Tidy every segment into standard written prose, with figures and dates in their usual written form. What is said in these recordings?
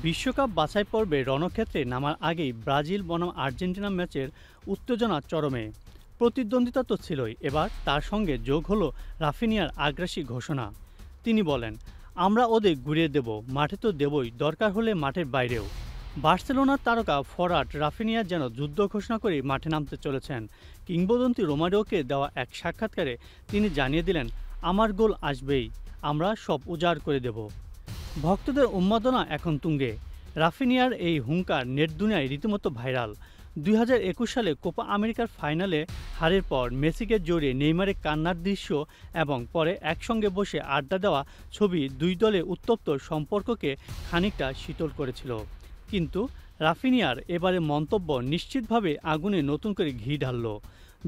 বিশ্বকাপ বাছাই পর্বে রণক্ষেত্রে নামার আগেই ব্রাজিল বনাম আর্জেন্টিনা ম্যাচের উত্তেজনা চরমে। প্রতিদ্বন্দ্বিতা তো ছিলই, এবার তার সঙ্গে যোগ হলো রাফিনিয়ার আগ্রাসী ঘোষণা। তিনি বলেন, আমরা ওদের ঘুরিয়ে দেব, মাঠে তো দেবই, দরকার হলে মাঠের বাইরেও। বার্সেলোনার তারকা ফরওয়ার্ড রাফিনিয়া যেন যুদ্ধ ঘোষণা করেই মাঠে নামতে চলেছেন। কিংবদন্তি রোমারিওকে দেওয়া এক সাক্ষাৎকারে তিনি জানিয়ে দিলেন, আমার গোল আসবেই, আমরা সব উজাড় করে দেব। ভক্তদের উন্মাদনা এখন তুঙ্গে। রাফিনিয়ার এই হুঙ্কার নেট দুনিয়ায় রীতিমতো ভাইরাল। 2021 সালে কোপা আমেরিকার ফাইনালে হারের পর মেসিকে জড়িয়ে নেইমারের কান্নার দৃশ্য এবং পরে একসঙ্গে বসে আড্ডা দেওয়া ছবি দুই দলের উত্তপ্ত সম্পর্ককে খানিকটা শীতল করেছিল। কিন্তু রাফিনিয়ার এবারে মন্তব্য নিশ্চিতভাবে আগুনে নতুন করে ঘি ঢালল।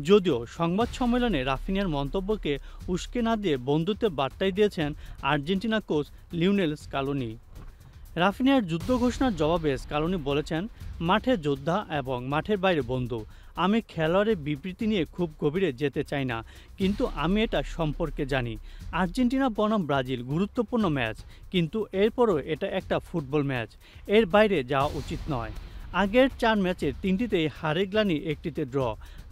যদিও সংবাদ সম্মেলনে রাফিনিয়ার মন্তব্যকে উস্কে না দিয়ে বন্ধুত্বের বার্তাই দিয়েছেন আর্জেন্টিনা কোচ লিওনেল স্কালোনি। রাফিনিয়ার যুদ্ধ ঘোষণার জবাবে স্কালোনি বলেছেন, মাঠে যোদ্ধা এবং মাঠের বাইরে বন্ধু। আমি খেলোয়াড়ের বিবৃতি নিয়ে খুব গভীরে যেতে চাই না, কিন্তু আমি এটা সম্পর্কে জানি। আর্জেন্টিনা বনাম ব্রাজিল গুরুত্বপূর্ণ ম্যাচ, কিন্তু এরপরও এটা একটা ফুটবল ম্যাচ, এর বাইরে যাওয়া উচিত নয়। আগের 4 ম্যাচের 3টিতেই হারের গ্লানি, একটিতে ড্র।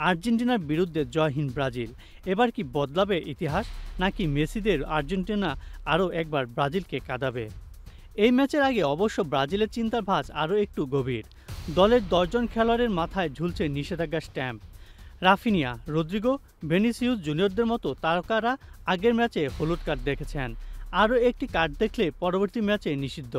আর্জেন্টিনার বিরুদ্ধে জয়হীন ব্রাজিল। এবার কি বদলাবে ইতিহাস, নাকি মেসিদের আর্জেন্টিনা আরও একবার ব্রাজিলকে কাঁদাবে? এই ম্যাচের আগে অবশ্য ব্রাজিলের চিন্তার ভাঁজ আরও একটু গভীর। দলের 10 জন খেলোয়াড়ের মাথায় ঝুলছে নিষেধাজ্ঞার স্ট্যাম্প। রাফিনিয়া, রদ্রিগো, ভিনিসিয়াস জুনিয়রদের মতো তারকারা আগের ম্যাচে হলুদ কার্ড দেখেছেন। আরও একটি কার্ড দেখলে পরবর্তী ম্যাচে নিষিদ্ধ।